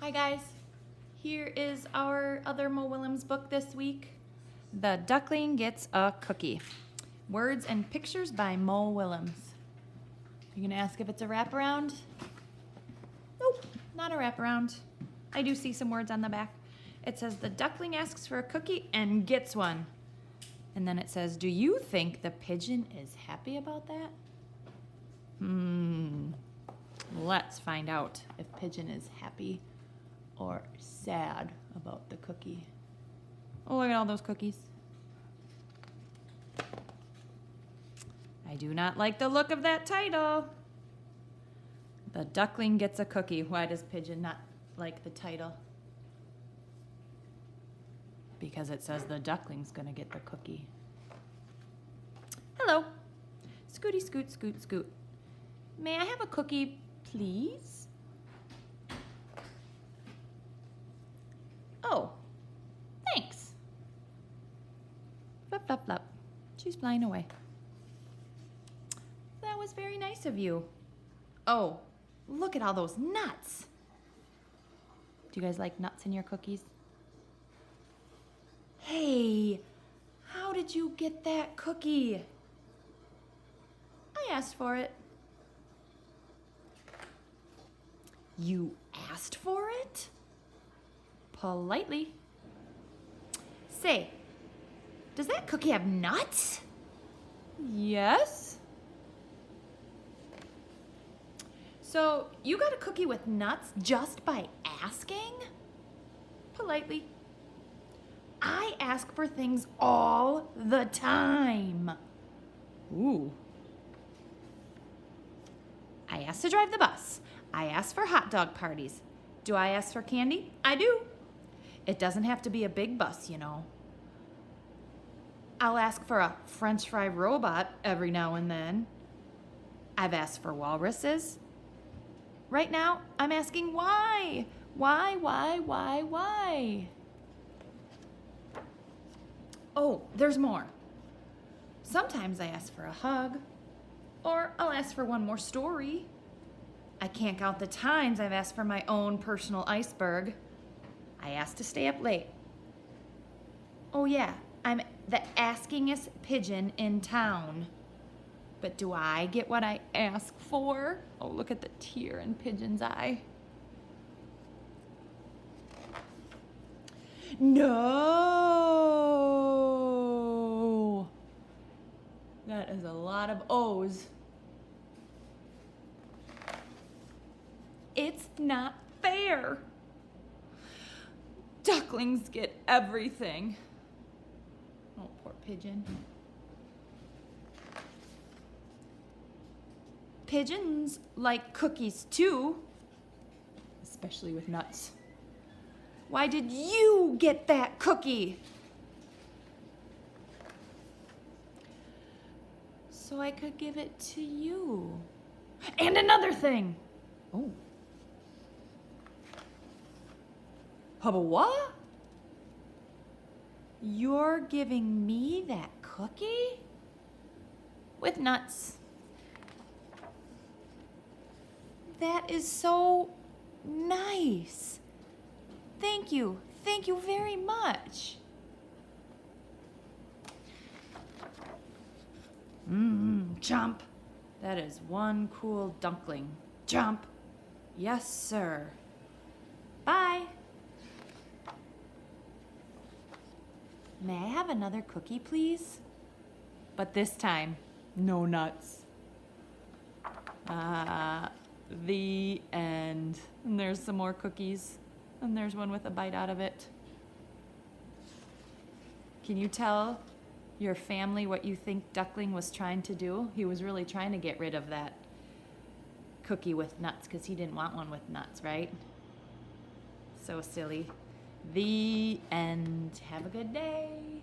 Hi guys, here is our other Mo Willems book this week. The Duckling Gets a Cookie. Words and Pictures by Mo Willems. You gonna ask if it's a wraparound? Nope, not a wraparound. I do see some words on the back. It says the duckling asks for a cookie and gets one. And then it says, do you think the pigeon is happy about that? Let's find out if pigeon is happy or sad about the cookie. Oh, look at all those cookies. I do not like the look of that title. The Duckling Gets a Cookie. Why does pigeon not like the title? Because it says the duckling's gonna get the cookie. Hello. Scooty, scoot, scoot, scoot. May I have a cookie, please? Oh, thanks. Flap, flap, flap. She's flying away. That was very nice of you. Oh, look at all those nuts. Do you guys like nuts in your cookies? Hey, how did you get that cookie? I asked for it. You asked for it? Politely. Say, does that cookie have nuts? Yes. So you got a cookie with nuts just by asking? Politely. I ask for things all the time. Ooh. I ask to drive the bus. I ask for hot dog parties. Do I ask for candy? I do. It doesn't have to be a big bus, you know. I'll ask for a French fry robot every now and then. I've asked for walruses. Right now, I'm asking why? Why? Oh, there's more. Sometimes I ask for a hug, or I'll ask for one more story. I can't count the times I've asked for my own personal iceberg. I asked to stay up late. Oh yeah, I'm the askingest pigeon in town. But do I get what I ask for? Oh, look at the tear in Pigeon's eye. No! That is a lot of O's. It's not fair. Ducklings get everything. Oh, poor pigeon. Pigeons like cookies too, especially with nuts. Why did you get that cookie? So I could give it to you. And another thing. Oh. Hubba what? You're giving me that cookie? With nuts. That is so nice. Thank you very much. Jump. That is one cool duckling. Jump. Yes, sir. Bye. May I have another cookie, please? But this time, no nuts. The end. And there's some more cookies. And there's one with a bite out of it. Can you tell your family what you think Duckling was trying to do? He was really trying to get rid of that cookie with nuts because he didn't want one with nuts, right? So silly. The end. Have a good day.